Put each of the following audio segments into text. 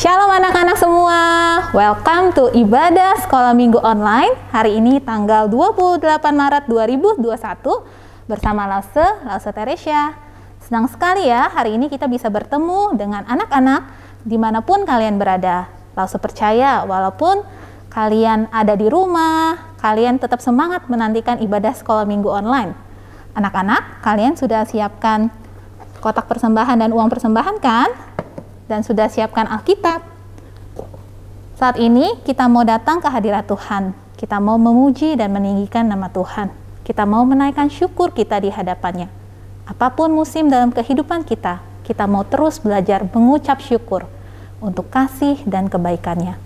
Shalom anak-anak semua, welcome to Ibadah Sekolah Minggu Online. Hari ini tanggal 28 Maret 2021 bersama Lause Teresia. Senang sekali ya, hari ini kita bisa bertemu dengan anak-anak dimanapun kalian berada. Lause percaya, walaupun kalian ada di rumah, kalian tetap semangat menantikan ibadah sekolah minggu online. Anak-anak, kalian sudah siapkan kotak persembahan dan uang persembahan kan? Dan sudah siapkan Alkitab. Saat ini kita mau datang ke hadirat Tuhan. Kita mau memuji dan meninggikan nama Tuhan. Kita mau menaikkan syukur kita di hadapannya. Apapun musim dalam kehidupan kita, kita mau terus belajar mengucap syukur untuk kasih dan kebaikannya.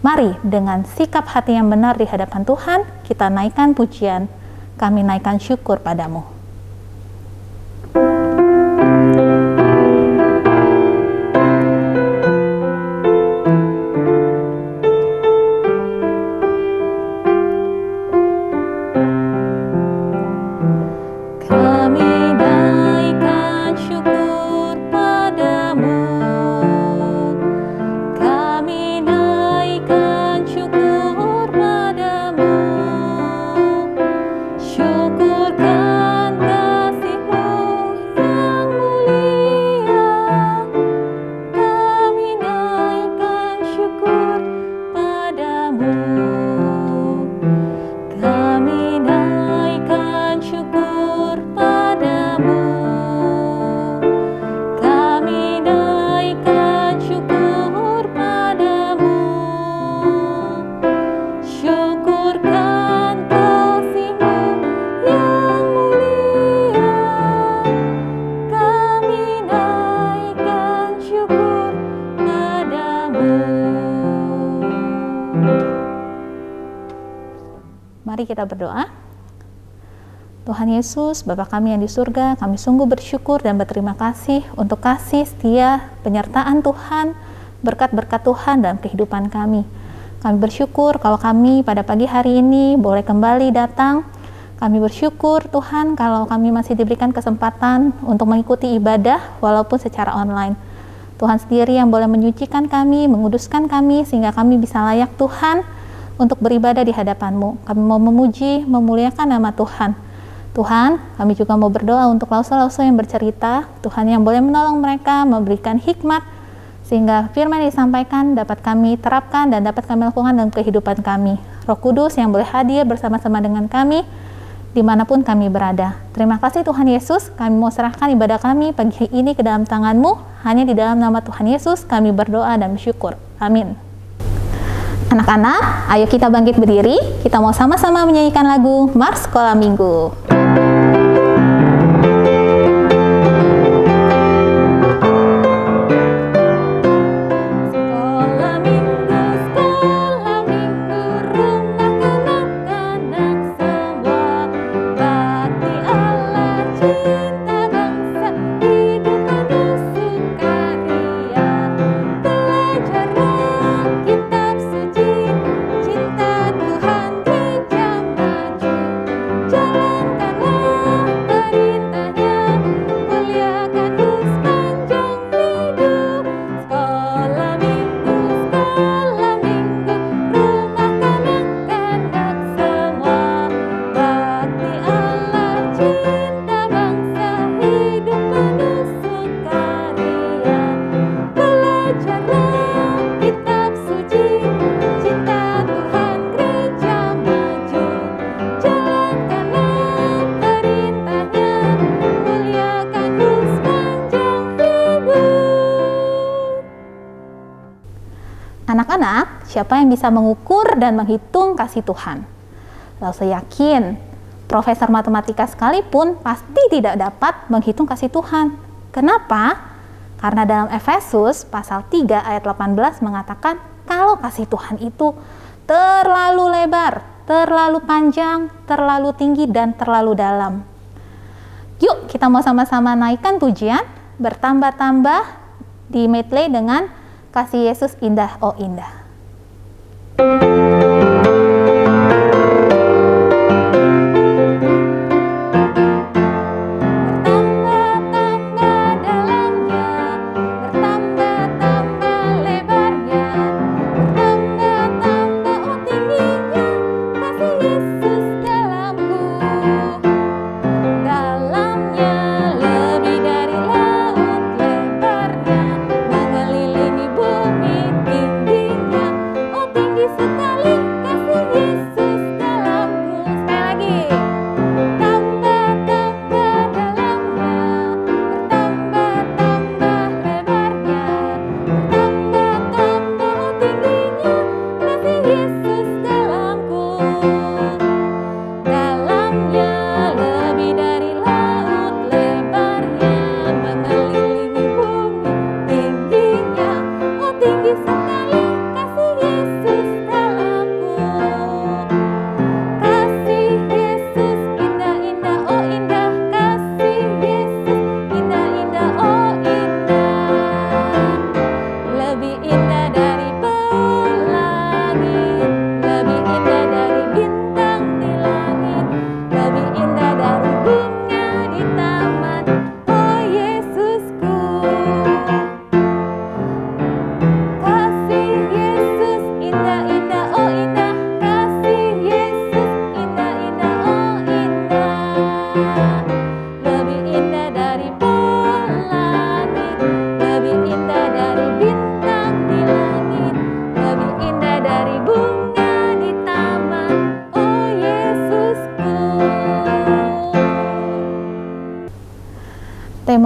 Mari dengan sikap hati yang benar di hadapan Tuhan, kita naikkan pujian, kami naikkan syukur padamu. Mari kita berdoa. Tuhan Yesus, Bapa kami yang di surga, kami sungguh bersyukur dan berterima kasih untuk kasih setia, penyertaan Tuhan, berkat-berkat Tuhan dalam kehidupan kami. Kami bersyukur kalau kami pada pagi hari ini boleh kembali datang. Kami bersyukur Tuhan kalau kami masih diberikan kesempatan untuk mengikuti ibadah walaupun secara online. Tuhan sendiri yang boleh menyucikan kami, menguduskan kami sehingga kami bisa layak Tuhan untuk beribadah di hadapan-Mu. Kami mau memuji, memuliakan nama Tuhan. Tuhan, kami juga mau berdoa untuk lause-lause yang bercerita. Tuhan yang boleh menolong mereka, memberikan hikmat, sehingga firman yang disampaikan dapat kami terapkan dan dapat kami lakukan dalam kehidupan kami. Roh Kudus yang boleh hadir bersama-sama dengan kami, dimanapun kami berada. Terima kasih Tuhan Yesus, kami mau serahkan ibadah kami pagi ini ke dalam tangan-Mu. Hanya di dalam nama Tuhan Yesus kami berdoa dan bersyukur. Amin. Anak-anak, ayo kita bangkit berdiri. Kita mau sama-sama menyanyikan lagu Mars Sekolah Minggu. Anak-anak, siapa yang bisa mengukur dan menghitung kasih Tuhan? Lause yakin, profesor matematika sekalipun pasti tidak dapat menghitung kasih Tuhan. Kenapa? Karena dalam Efesus pasal 3 ayat 18 mengatakan kalau kasih Tuhan itu terlalu lebar, terlalu panjang, terlalu tinggi, dan terlalu dalam. Yuk kita mau sama-sama naikkan pujian, bertambah-tambah di medley dengan Kasih Yesus Indah, Oh Indah. Bertambah-tambah dalamnya, bertambah-tambah lebar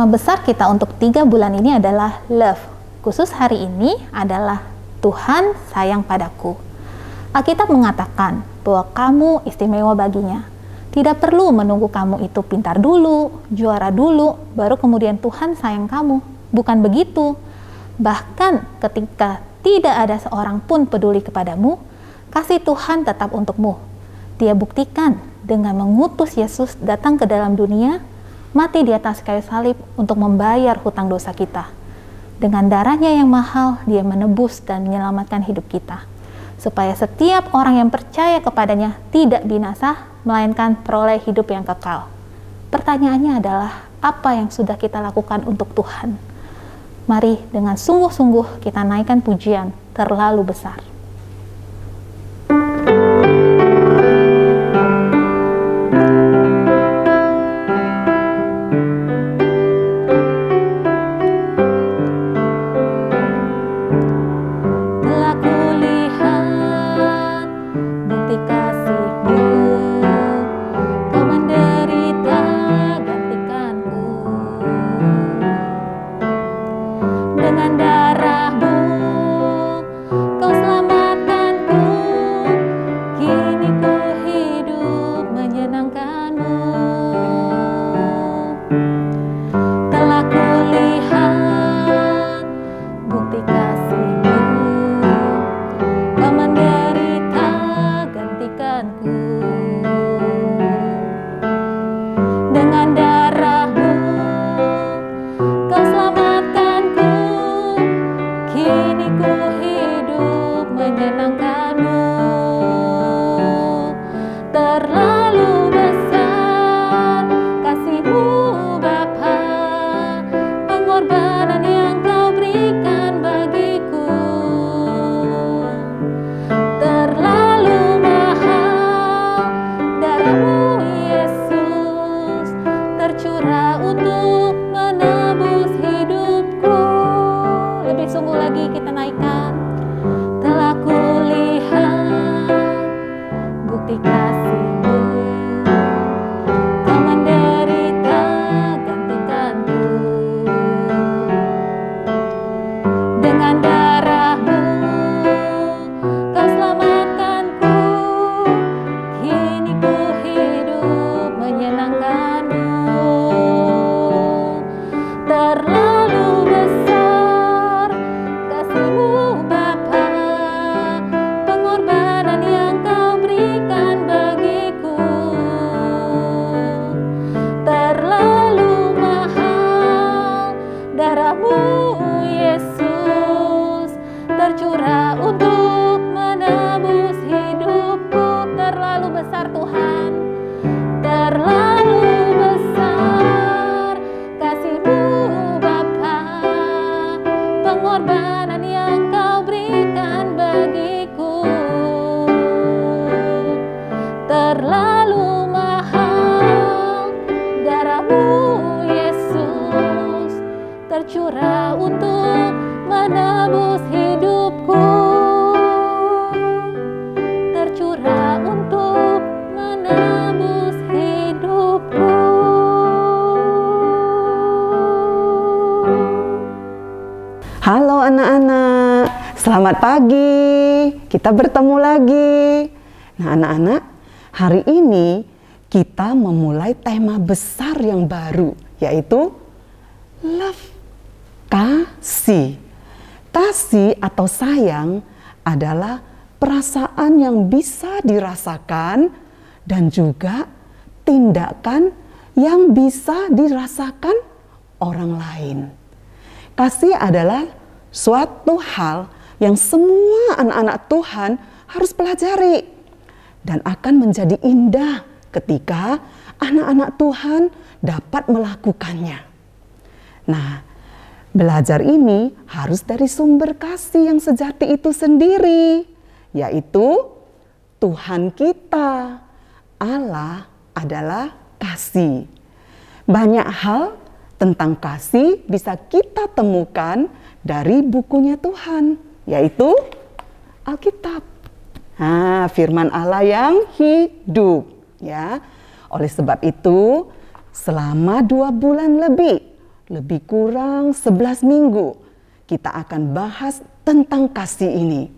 Tema besar kita untuk 3 bulan ini adalah love. Khusus hari ini adalah Tuhan sayang padaku. Alkitab mengatakan bahwa kamu istimewa baginya. Tidak perlu menunggu kamu itu pintar dulu, juara dulu, baru kemudian Tuhan sayang kamu. Bukan begitu. Bahkan ketika tidak ada seorang pun peduli kepadamu, kasih Tuhan tetap untukmu. Dia buktikan dengan mengutus Yesus datang ke dalam dunia, mati di atas kayu salib untuk membayar hutang dosa kita. Dengan darahnya yang mahal, dia menebus dan menyelamatkan hidup kita. Supaya setiap orang yang percaya kepadanya tidak binasa, melainkan peroleh hidup yang kekal. Pertanyaannya adalah, apa yang sudah kita lakukan untuk Tuhan? Mari dengan sungguh-sungguh kita naikkan pujian terlalu besar. tercurah untuk menebus hidupku, tercurah untuk menebus hidupku. Halo anak-anak, selamat pagi. Kita bertemu lagi. Nah anak-anak, hari ini kita memulai tema besar yang baru, yaitu love, kasih. Kasih atau sayang adalah perasaan yang bisa dirasakan dan juga tindakan yang bisa dirasakan orang lain. Kasih adalah suatu hal yang semua anak-anak Tuhan harus pelajari dan akan menjadi indah ketika anak-anak Tuhan dapat melakukannya. Nah, belajar ini harus dari sumber kasih yang sejati itu sendiri, yaitu Tuhan kita. Allah adalah kasih. Banyak hal tentang kasih bisa kita temukan dari bukunya Tuhan, yaitu Alkitab. Nah, firman Allah yang hidup, ya. Oleh sebab itu, selama 2 bulan lebih, lebih kurang 11 minggu kita akan bahas tentang kasih ini.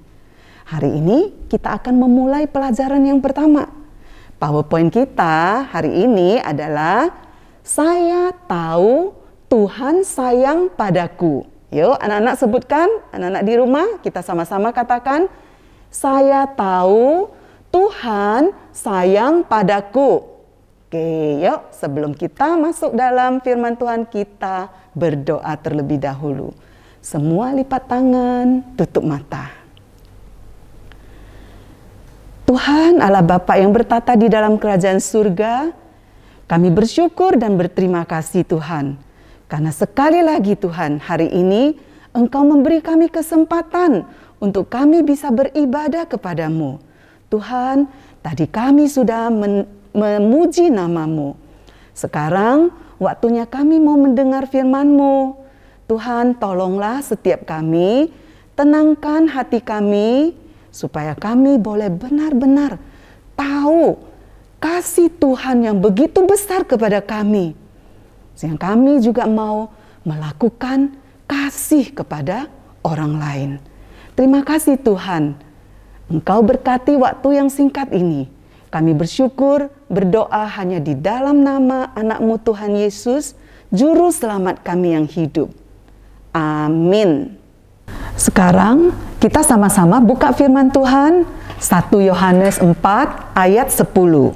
Hari ini kita akan memulai pelajaran yang pertama. PowerPoint kita hari ini adalah saya tahu Tuhan sayang padaku. Yuk anak-anak sebutkan, anak-anak di rumah kita sama-sama katakan, saya tahu Tuhan sayang padaku. Oke, yuk sebelum kita masuk dalam firman Tuhan kita berdoa terlebih dahulu. Semua lipat tangan, tutup mata. Tuhan Allah Bapa yang bertata di dalam kerajaan surga, kami bersyukur dan berterima kasih Tuhan. Karena sekali lagi Tuhan, hari ini Engkau memberi kami kesempatan untuk kami bisa beribadah kepadamu. Tuhan, tadi kami sudah memuji nama-Mu. Sekarang waktunya kami mau mendengar firman-Mu. Tuhan, tolonglah setiap kami, tenangkan hati kami, supaya kami boleh benar-benar tahu kasih Tuhan yang begitu besar kepada kami. Sehingga kami juga mau melakukan kasih kepada orang lain. Terima kasih Tuhan, Engkau berkati waktu yang singkat ini. Kami bersyukur, berdoa hanya di dalam nama anak-Mu Tuhan Yesus, Juru Selamat kami yang hidup. Amin. Sekarang kita sama-sama buka firman Tuhan, 1 Yohanes 4 ayat 10.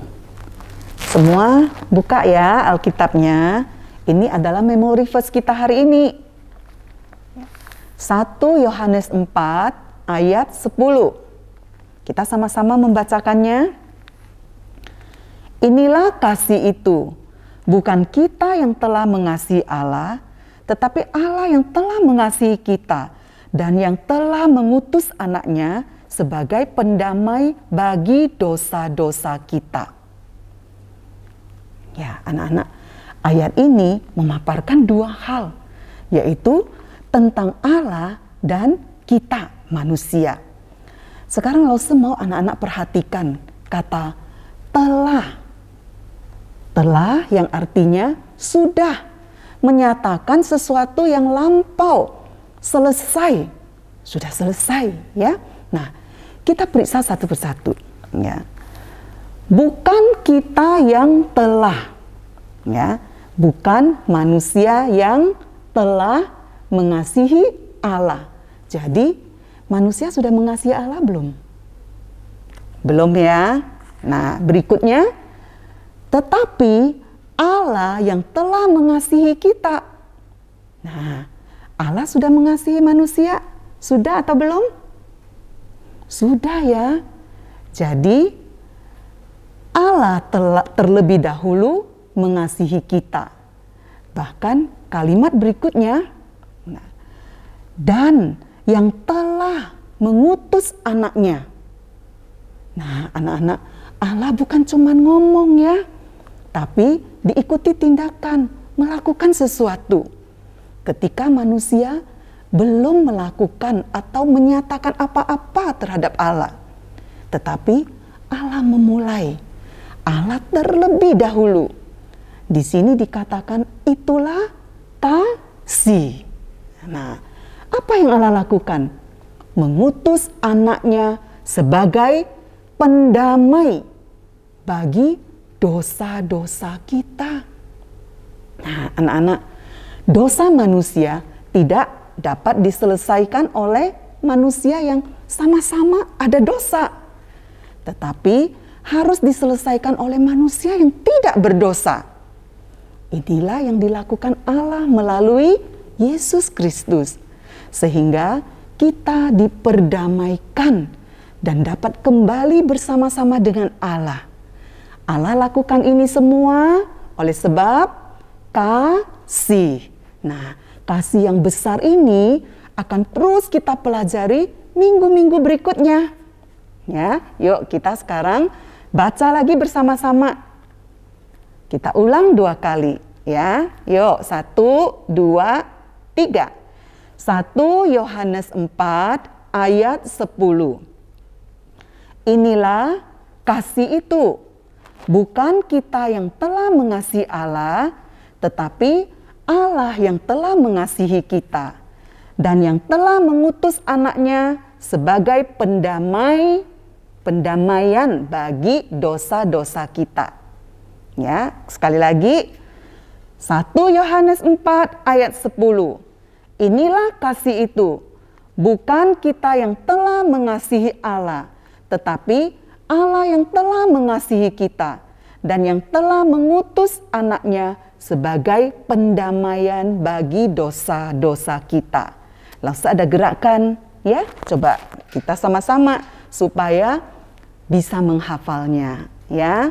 Semua buka ya Alkitabnya. Ini adalah memori verse kita hari ini. 1 Yohanes 4 ayat 10. Kita sama-sama membacakannya. Inilah kasih itu, bukan kita yang telah mengasihi Allah, tetapi Allah yang telah mengasihi kita dan yang telah mengutus anaknya sebagai pendamai bagi dosa-dosa kita. Ya, anak-anak, ayat ini memaparkan dua hal, yaitu tentang Allah dan kita manusia. Sekarang Lause mau anak-anak perhatikan kata telah. Telah yang artinya sudah, menyatakan sesuatu yang lampau, selesai, sudah selesai ya. Nah, kita periksa satu persatu ya. Bukan kita yang telah ya, bukan manusia yang telah mengasihi Allah. Jadi manusia sudah mengasihi Allah belum? Belum ya. Nah, berikutnya, tetapi Allah yang telah mengasihi kita. Nah, Allah sudah mengasihi manusia, sudah atau belum? Sudah ya. Jadi Allah telah terlebih dahulu mengasihi kita. Bahkan kalimat berikutnya, dan yang telah mengutus anaknya. Nah, anak-anak, Allah bukan cuma ngomong ya, tapi diikuti tindakan, melakukan sesuatu. Ketika manusia belum melakukan atau menyatakan apa-apa terhadap Allah, tetapi Allah memulai. Allah terlebih dahulu. Di sini dikatakan itulah kasih. Nah, apa yang Allah lakukan? Mengutus anaknya sebagai pendamai bagi dosa-dosa kita. Nah, anak-anak, dosa manusia tidak dapat diselesaikan oleh manusia yang sama-sama ada dosa, tetapi harus diselesaikan oleh manusia yang tidak berdosa. Inilah yang dilakukan Allah melalui Yesus Kristus, sehingga kita diperdamaikan dan dapat kembali bersama-sama dengan Allah. Allah lakukan ini semua oleh sebab kasih. Nah, kasih yang besar ini akan terus kita pelajari minggu-minggu berikutnya. Ya, yuk kita sekarang baca lagi bersama-sama. Kita ulang 2 kali ya. Yuk, 1, 2, 3. 1 Yohanes 4 ayat 10. Inilah kasih itu, bukan kita yang telah mengasihi Allah, tetapi Allah yang telah mengasihi kita dan yang telah mengutus anaknya sebagai pendamaian bagi dosa-dosa kita. Ya, sekali lagi 1 Yohanes 4 ayat 10. Inilah kasih itu, bukan kita yang telah mengasihi Allah, tetapi Allah yang telah mengasihi kita dan yang telah mengutus anaknya sebagai pendamaian bagi dosa-dosa kita. Langsung ada gerakan, ya. Coba kita sama-sama supaya bisa menghafalnya, ya.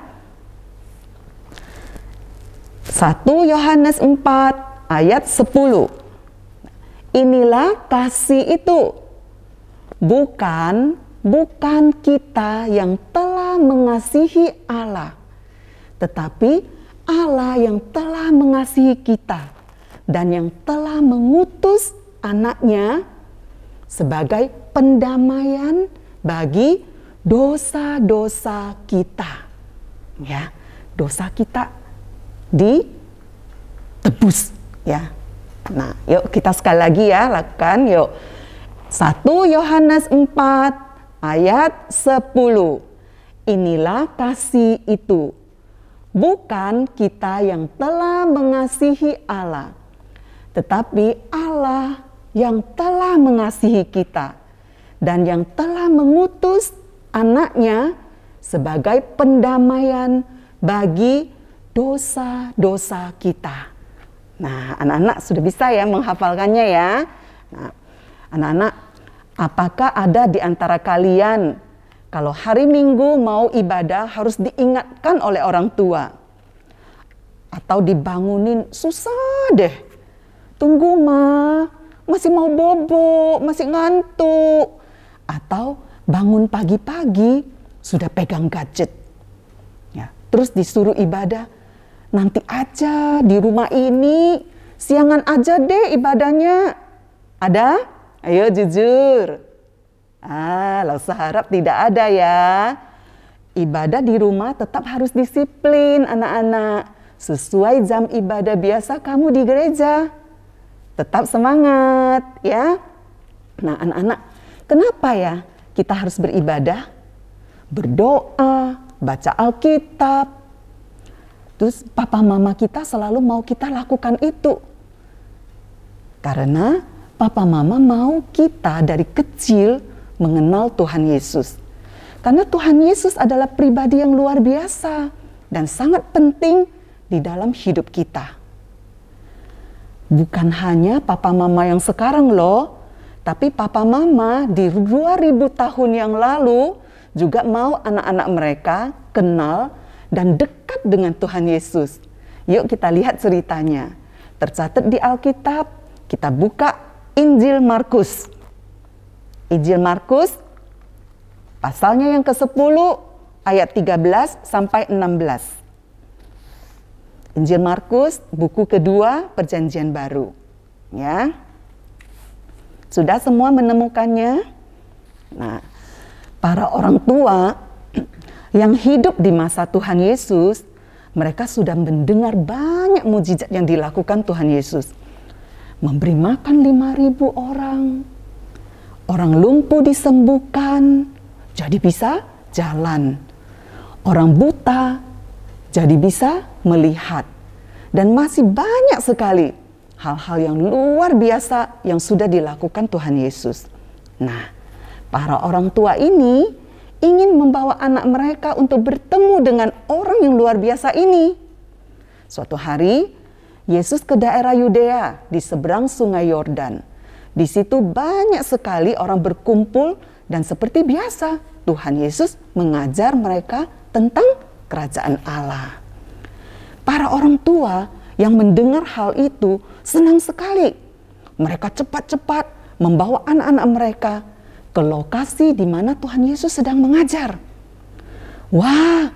1 Yohanes 4 ayat 10. Inilah kasih itu, bukan kita yang telah mengasihi Allah, tetapi Allah yang telah mengasihi kita dan yang telah mengutus anaknya sebagai pendamaian bagi dosa-dosa kita. Ya, dosa kita ditebus, ya. Nah, yuk kita sekali lagi ya, lakukan yuk. 1 Yohanes 4 ayat 10. Inilah kasih itu, bukan kita yang telah mengasihi Allah, tetapi Allah yang telah mengasihi kita dan yang telah mengutus anaknya sebagai pendamaian bagi dosa-dosa kita. Nah, anak-anak sudah bisa ya menghafalkannya ya. Nah, anak-anak, apakah ada di antara kalian kalau hari Minggu mau ibadah harus diingatkan oleh orang tua? Atau dibangunin, susah deh. Tunggu ma, masih mau bobo, masih ngantuk. Atau bangun pagi-pagi sudah pegang gadget. Ya, terus disuruh ibadah, nanti aja di rumah ini, siangan aja deh ibadahnya. Ada? Ayo jujur. Lalu harap tidak ada ya. Ibadah di rumah tetap harus disiplin anak-anak. Sesuai jam ibadah biasa kamu di gereja. Tetap semangat ya. Nah anak-anak, kenapa ya kita harus beribadah? Berdoa, baca Alkitab. Terus papa mama kita selalu mau kita lakukan itu. Karena papa mama mau kita dari kecil mengenal Tuhan Yesus. Karena Tuhan Yesus adalah pribadi yang luar biasa dan sangat penting di dalam hidup kita. Bukan hanya papa mama yang sekarang loh, tapi papa mama di 2000 tahun yang lalu juga mau anak-anak mereka kenal dan dekat dengan Tuhan Yesus. Yuk kita lihat ceritanya. Tercatat di Alkitab, kita buka Injil Markus. Injil Markus pasalnya yang ke-10 ayat 13 sampai 16. Injil Markus buku kedua Perjanjian Baru. Ya. Sudah semua menemukannya? Nah, para orang tua yang hidup di masa Tuhan Yesus, mereka sudah mendengar banyak mujizat yang dilakukan Tuhan Yesus. Memberi makan 5.000 orang. Orang lumpuh disembuhkan, jadi bisa jalan. Orang buta, jadi bisa melihat. Dan masih banyak sekali hal-hal yang luar biasa yang sudah dilakukan Tuhan Yesus. Nah, para orang tua ini ingin membawa anak mereka untuk bertemu dengan orang yang luar biasa ini. Suatu hari, Yesus ke daerah Yudea di seberang sungai Yordan. Di situ banyak sekali orang berkumpul dan seperti biasa Tuhan Yesus mengajar mereka tentang kerajaan Allah. Para orang tua yang mendengar hal itu senang sekali. Mereka cepat-cepat membawa anak-anak mereka ke lokasi di mana Tuhan Yesus sedang mengajar. Wah,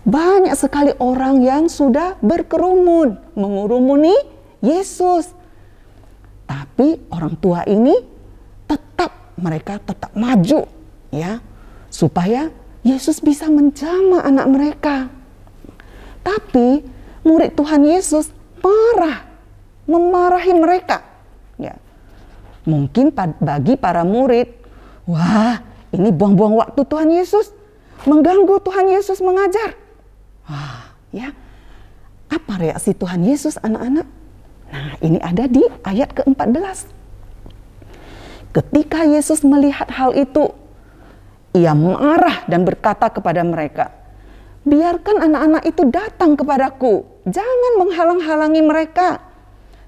banyak sekali orang yang sudah berkerumun mengurumuni Yesus. Tapi orang tua ini mereka tetap maju ya, supaya Yesus bisa menjamah anak mereka. Tapi murid Tuhan Yesus marah memarahi mereka. Ya. Mungkin bagi para murid, wah, ini buang-buang waktu Tuhan Yesus, mengganggu Tuhan Yesus mengajar. Wah, ya. Apa reaksi Tuhan Yesus, anak-anak? Nah, ini ada di ayat ke-14. Ketika Yesus melihat hal itu, ia marah dan berkata kepada mereka, biarkan anak-anak itu datang kepadaku, jangan menghalang-halangi mereka.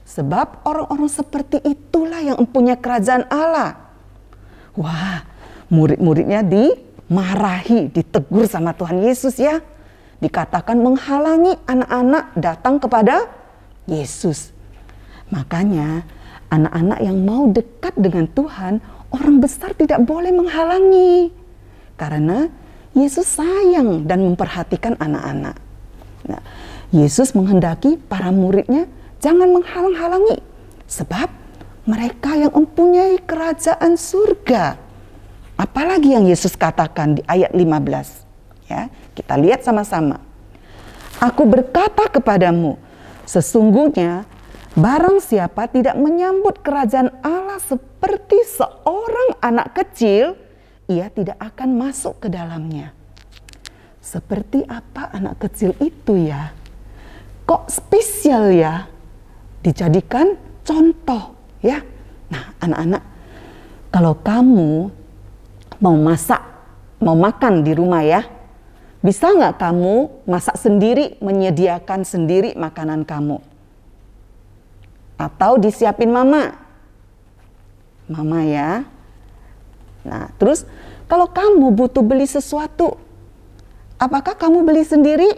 Sebab orang-orang seperti itulah yang mempunyai kerajaan Allah. Wah, murid-muridnya dimarahi, ditegur sama Tuhan Yesus ya. Dikatakan menghalangi anak-anak datang kepada Yesus. Makanya anak-anak yang mau dekat dengan Tuhan, orang besar tidak boleh menghalangi. Karena Yesus sayang dan memperhatikan anak-anak. Nah, Yesus menghendaki para muridnya jangan menghalang-halangi. Sebab mereka yang mempunyai kerajaan surga. Apalagi yang Yesus katakan di ayat 15. Ya, kita lihat sama-sama. Aku berkata kepadamu, sesungguhnya barang siapa tidak menyambut kerajaan Allah seperti seorang anak kecil, ia tidak akan masuk ke dalamnya. Seperti apa anak kecil itu ya? Kok spesial ya? Dijadikan contoh ya. Nah, anak-anak, kalau kamu mau masak, mau makan di rumah ya, bisa nggak kamu masak sendiri, menyediakan sendiri makanan kamu? Atau disiapin mama? Mama ya. Nah, terus kalau kamu butuh beli sesuatu, apakah kamu beli sendiri?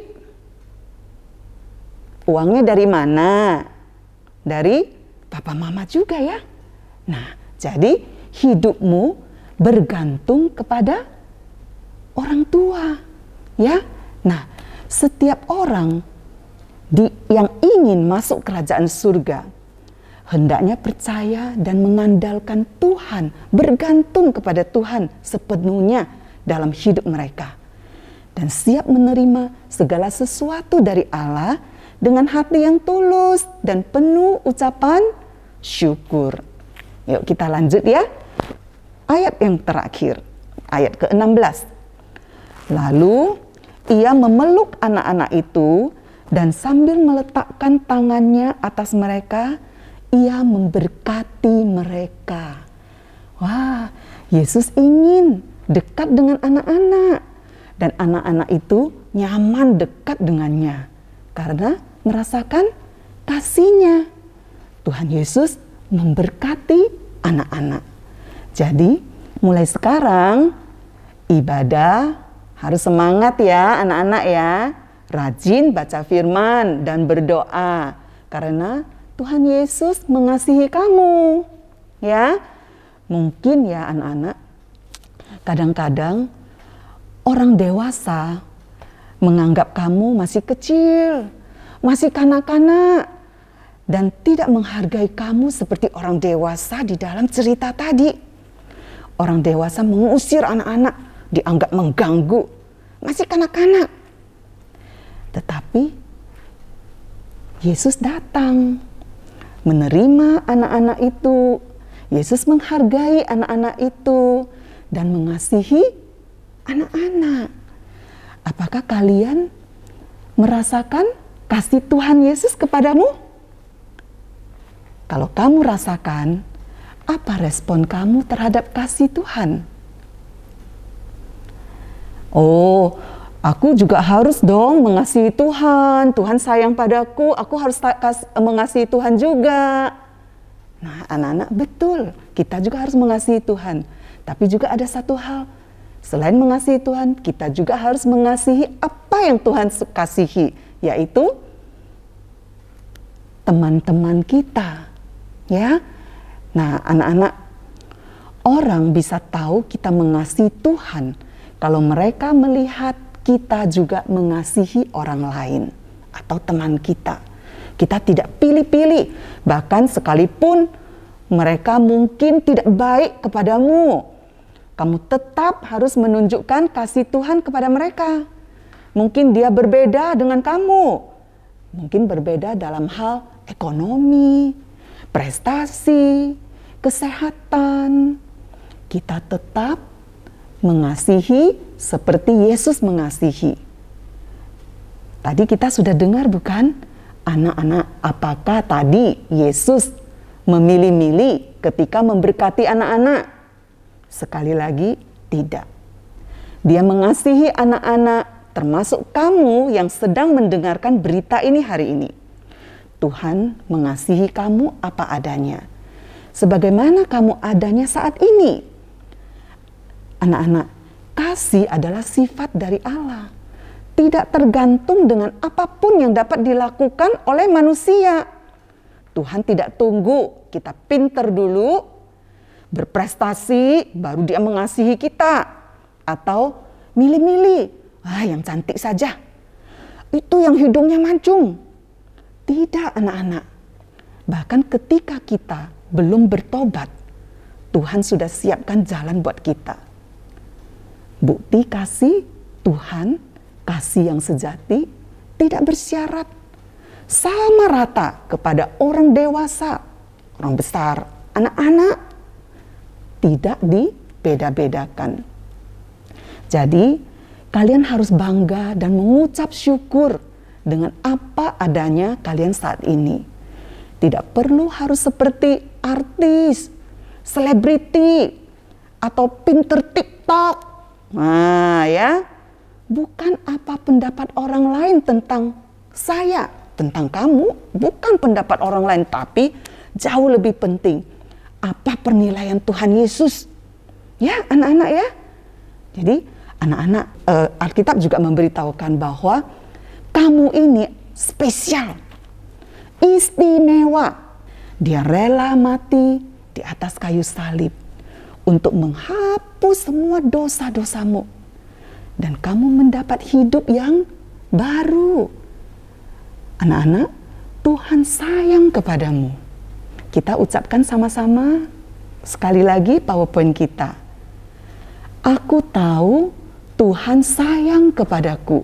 Uangnya dari mana? Dari papa mama juga ya. Nah, jadi hidupmu bergantung kepada orang tua, ya. Nah, setiap orang yang ingin masuk kerajaan surga hendaknya percaya dan mengandalkan Tuhan, bergantung kepada Tuhan sepenuhnya dalam hidup mereka, dan siap menerima segala sesuatu dari Allah dengan hati yang tulus dan penuh ucapan syukur. Yuk kita lanjut ya. Ayat yang terakhir, ayat ke-16. Lalu ia memeluk anak-anak itu dan sambil meletakkan tangannya atas mereka, ia memberkati mereka. Wah, Yesus ingin dekat dengan anak-anak. Dan anak-anak itu nyaman dekat dengannya. Karena merasakan kasihnya. Tuhan Yesus memberkati anak-anak. Jadi mulai sekarang ibadah harus semangat ya anak-anak ya. Rajin baca firman dan berdoa. Karena Tuhan Yesus mengasihi kamu. Ya, mungkin ya anak-anak, kadang-kadang orang dewasa menganggap kamu masih kecil, masih kanak-kanak, dan tidak menghargai kamu seperti orang dewasa di dalam cerita tadi. Orang dewasa mengusir anak-anak, dianggap mengganggu, masih kanak-kanak. Tetapi Yesus datang, menerima anak-anak itu. Yesus menghargai anak-anak itu dan mengasihi anak-anak. Apakah kalian merasakan kasih Tuhan Yesus kepadamu? Kalau kamu rasakan, apa respon kamu terhadap kasih Tuhan? Oh, aku juga harus dong mengasihi Tuhan. Tuhan sayang padaku, aku harus mengasihi Tuhan juga. Nah, anak-anak, betul, kita juga harus mengasihi Tuhan. Tapi juga ada satu hal, selain mengasihi Tuhan, kita juga harus mengasihi apa yang Tuhan kasihi, yaitu teman-teman kita. Ya, nah anak-anak, orang bisa tahu kita mengasihi Tuhan kalau mereka melihat kita juga mengasihi orang lain atau teman kita. Kita tidak pilih-pilih, bahkan sekalipun mereka mungkin tidak baik kepadamu, kamu tetap harus menunjukkan kasih Tuhan kepada mereka. Mungkin dia berbeda dengan kamu, mungkin berbeda dalam hal ekonomi, prestasi, kesehatan, kita tetap mengasihi seperti Yesus mengasihi. Tadi kita sudah dengar bukan? Anak-anak, apakah tadi Yesus memilih-milih ketika memberkati anak-anak? Sekali lagi, tidak. Dia mengasihi anak-anak, termasuk kamu yang sedang mendengarkan berita ini hari ini. Tuhan mengasihi kamu apa adanya. Sebagaimana kamu adanya saat ini. Anak-anak, kasih adalah sifat dari Allah. Tidak tergantung dengan apapun yang dapat dilakukan oleh manusia. Tuhan tidak tunggu kita pinter dulu, berprestasi, baru dia mengasihi kita. Atau milih-milih, yang cantik saja. Itu yang hidungnya mancung. Tidak, anak-anak. Bahkan ketika kita belum bertobat, Tuhan sudah siapkan jalan buat kita. Bukti kasih Tuhan, kasih yang sejati, tidak bersyarat. Sama rata kepada orang dewasa, orang besar, anak-anak. Tidak dibeda-bedakan. Jadi, kalian harus bangga dan mengucap syukur dengan apa adanya kalian saat ini. Tidak perlu harus seperti artis, selebriti, atau pinter TikTok. Nah ya, bukan apa pendapat orang lain tentang saya, tentang kamu, bukan pendapat orang lain, tapi jauh lebih penting, apa penilaian Tuhan Yesus. Ya anak-anak ya. Jadi anak-anak, Alkitab juga memberitahukan bahwa kamu ini spesial, istimewa. Dia rela mati di atas kayu salib untuk menghapus semua dosa-dosamu. Dan kamu mendapat hidup yang baru. Anak-anak, Tuhan sayang kepadamu. Kita ucapkan sama-sama sekali lagi PowerPoint kita. Aku tahu Tuhan sayang kepadaku.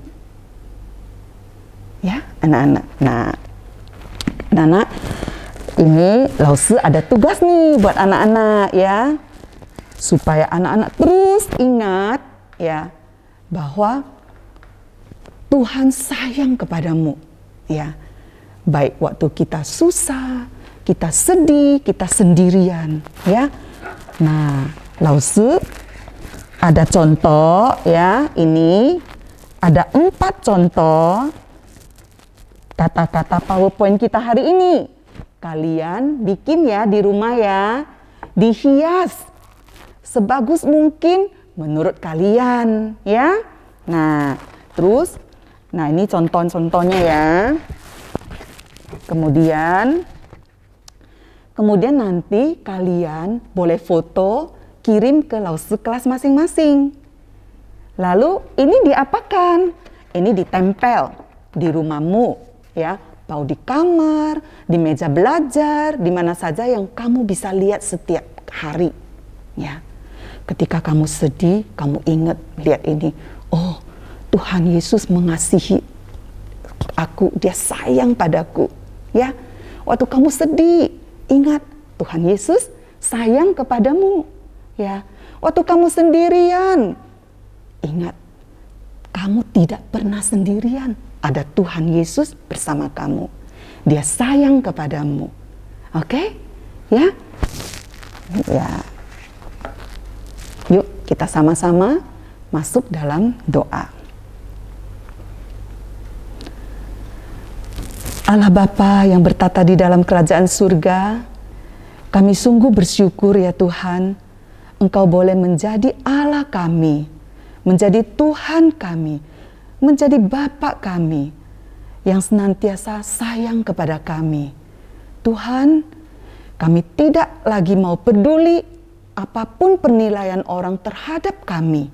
Ya, anak-anak. Nah, anak-anak, ini Lause ada tugas nih buat anak-anak ya. Supaya anak-anak terus ingat ya bahwa Tuhan sayang kepadamu ya. Baik waktu kita susah, kita sedih, kita sendirian ya. Nah, Lause ada contoh ya, ini ada 4 contoh kata-kata PowerPoint kita hari ini. Kalian bikin ya di rumah ya, dihias sebagus mungkin menurut kalian ya. Nah, terus nah ini contoh-contohnya ya. Kemudian nanti kalian boleh foto, kirim ke Lause kelas masing-masing. Lalu ini diapakan? Ini ditempel di rumahmu ya, mau di kamar, di meja belajar, di mana saja yang kamu bisa lihat setiap hari ya. Ketika kamu sedih, kamu ingat lihat ini. Oh, Tuhan Yesus mengasihi aku, dia sayang padaku. Ya, waktu kamu sedih, ingat Tuhan Yesus sayang kepadamu. Ya, waktu kamu sendirian, ingat kamu tidak pernah sendirian. Ada Tuhan Yesus bersama kamu. Dia sayang kepadamu. Oke? Ya? Ya. Yuk kita sama-sama masuk dalam doa. Allah Bapa yang bertata di dalam kerajaan surga, kami sungguh bersyukur ya Tuhan, Engkau boleh menjadi Allah kami, menjadi Tuhan kami, menjadi Bapa kami, yang senantiasa sayang kepada kami. Tuhan, kami tidak lagi mau peduli apapun penilaian orang terhadap kami,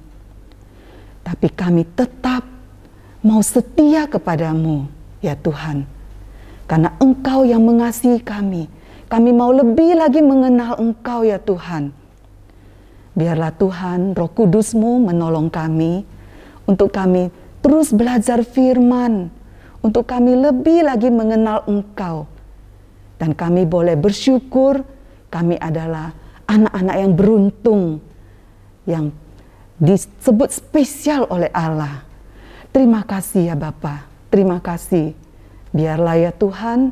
tapi kami tetap mau setia kepadamu ya Tuhan. Karena Engkau yang mengasihi kami mau lebih lagi mengenal Engkau ya Tuhan. Biarlah Tuhan Roh Kudus-Mu menolong kami, untuk kami terus belajar firman, untuk kami lebih lagi mengenal Engkau. Dan kami boleh bersyukur kami adalah anak-anak yang beruntung, yang disebut spesial oleh Allah. Terima kasih ya Bapa, terima kasih. Biarlah ya Tuhan,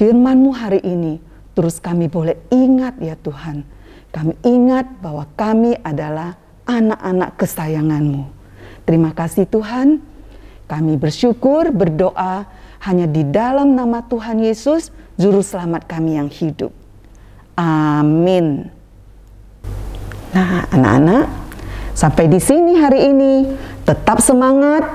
firman-Mu hari ini terus kami boleh ingat ya Tuhan. Kami ingat bahwa kami adalah anak-anak kesayangan-Mu. Terima kasih Tuhan. Kami bersyukur, berdoa hanya di dalam nama Tuhan Yesus, Juru Selamat kami yang hidup. Amin. Nah, anak-anak, sampai di sini hari ini tetap semangat.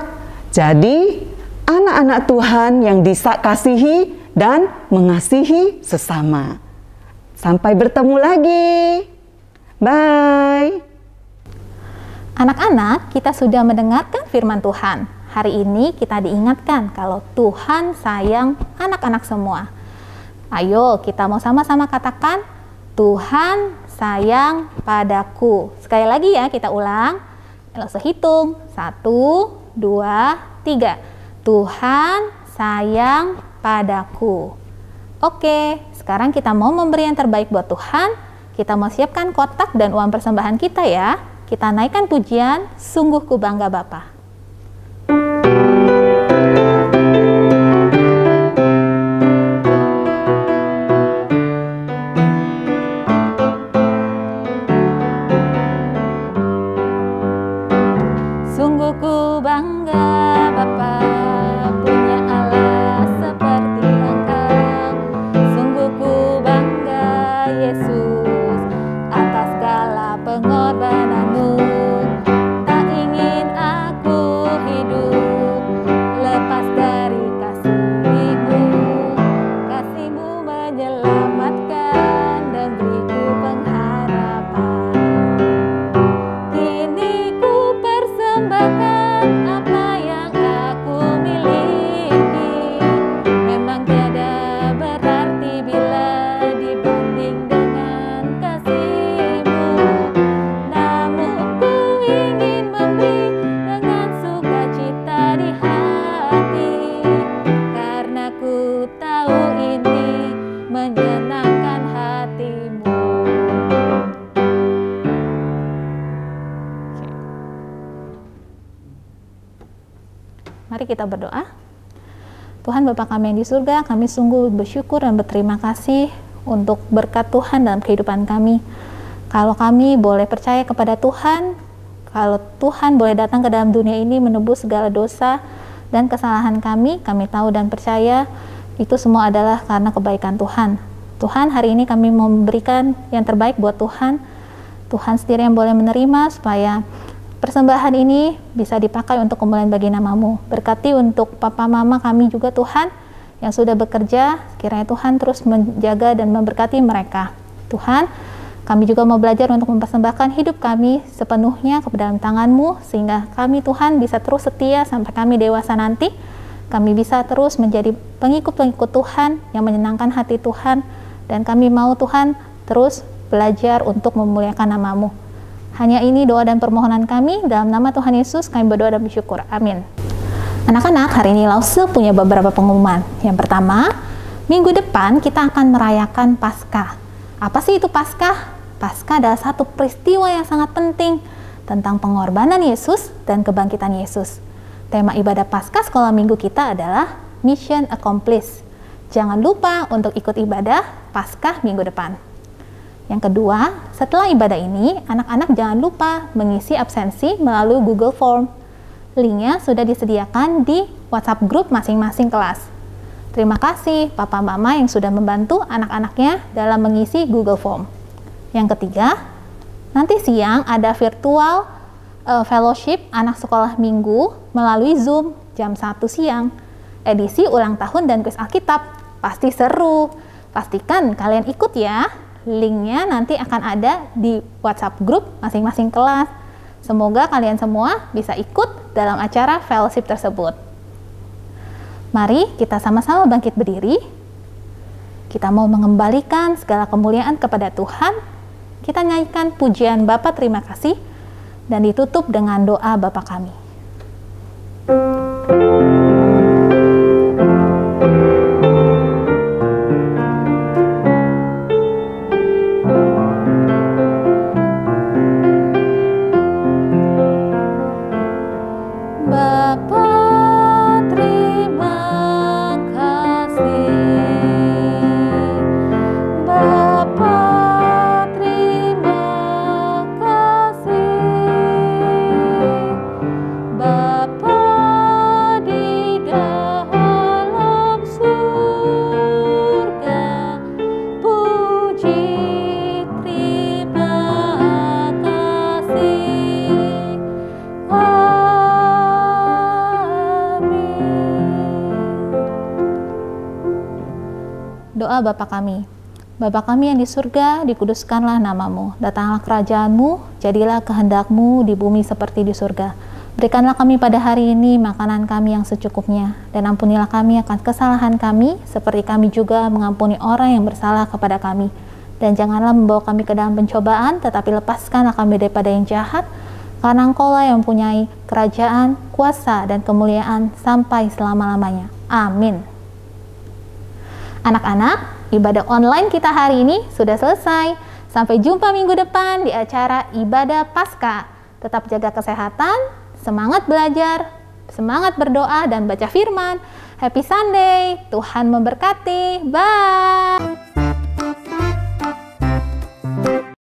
Jadi, anak-anak Tuhan yang dikasihi dan mengasihi sesama. Sampai bertemu lagi. Bye. Anak-anak, kita sudah mendengarkan firman Tuhan. Hari ini kita diingatkan kalau Tuhan sayang anak-anak semua. Ayo kita mau sama-sama katakan, Tuhan sayang padaku. Sekali lagi ya, kita ulang. Langsung hitung. 1, 2, 3. Tuhan sayang padaku. Oke, sekarang kita mau memberi yang terbaik buat Tuhan. Kita mau siapkan kotak dan uang persembahan kita ya. Kita naikkan pujian, sungguh ku bangga Bapa. Sungguh ku bangga Bapa punya Allah seperti Engkau. Sungguh ku bangga Yesus atas segala pengorbanan-Mu. Tak ingin aku hidup lepas dari kasih-Mu. Kasih-Mu menyelamatkan dan beriku pengharapan. Kini ku persembahkan apa yang aku miliki. Memang tiada berarti bila dibanding dengan kasih-Mu. Namun ku ingin memberi dengan sukacita di hati, karena ku tahu ini menyenangkan hati-Mu. Mari kita berdoa. Tuhan Bapa kami yang di surga, kami sungguh bersyukur dan berterima kasih untuk berkat Tuhan dalam kehidupan kami. Kalau kami boleh percaya kepada Tuhan, kalau Tuhan boleh datang ke dalam dunia ini menebus segala dosa dan kesalahan kami tahu dan percaya itu semua adalah karena kebaikan Tuhan. Tuhan, hari ini kami mau memberikan yang terbaik buat Tuhan. Tuhan sendiri yang boleh menerima supaya persembahan ini bisa dipakai untuk kemuliaan bagi nama-Mu. Berkati untuk papa mama kami juga Tuhan yang sudah bekerja, kiranya Tuhan terus menjaga dan memberkati mereka. Tuhan, kami juga mau belajar untuk mempersembahkan hidup kami sepenuhnya ke dalam tangan-Mu, sehingga kami Tuhan bisa terus setia sampai kami dewasa nanti. Kami bisa terus menjadi pengikut-pengikut Tuhan yang menyenangkan hati Tuhan, dan kami mau Tuhan terus belajar untuk memuliakan nama-Mu. Hanya ini doa dan permohonan kami, dalam nama Tuhan Yesus kami berdoa dan bersyukur. Amin. Anak-anak, hari ini Lause punya beberapa pengumuman. Yang pertama, minggu depan kita akan merayakan Paskah. Apa sih itu Paskah? Paskah adalah satu peristiwa yang sangat penting tentang pengorbanan Yesus dan kebangkitan Yesus. Tema ibadah Paskah sekolah minggu kita adalah Mission Accomplished. Jangan lupa untuk ikut ibadah Paskah minggu depan. Yang kedua, setelah ibadah ini, anak-anak jangan lupa mengisi absensi melalui Google Form. Linknya sudah disediakan di WhatsApp grup masing-masing kelas. Terima kasih Papa Mama yang sudah membantu anak-anaknya dalam mengisi Google Form. Yang ketiga, nanti siang ada virtual fellowship anak sekolah minggu melalui Zoom jam 1 siang. Edisi ulang tahun dan kuis Alkitab. Pasti seru. Pastikan kalian ikut ya. Linknya nanti akan ada di WhatsApp grup masing-masing kelas. Semoga kalian semua bisa ikut dalam acara fellowship tersebut. Mari kita sama-sama bangkit berdiri. Kita mau mengembalikan segala kemuliaan kepada Tuhan. Kita nyanyikan pujian Bapa terima kasih dan ditutup dengan doa Bapa kami. berdoa Bapa kami. Bapa kami yang di surga, dikuduskanlah namamu. Datanglah kerajaanmu, jadilah kehendakmu di bumi seperti di surga. Berikanlah kami pada hari ini makanan kami yang secukupnya, dan ampunilah kami akan kesalahan kami, seperti kami juga mengampuni orang yang bersalah kepada kami. Dan janganlah membawa kami ke dalam pencobaan, tetapi lepaskanlah kami daripada yang jahat, karena Engkaulah yang mempunyai kerajaan, kuasa, dan kemuliaan sampai selama-lamanya. Amin. Anak-anak, ibadah online kita hari ini sudah selesai. Sampai jumpa minggu depan di acara ibadah Paskah. Tetap jaga kesehatan, semangat belajar, semangat berdoa dan baca firman. Happy Sunday, Tuhan memberkati. Bye.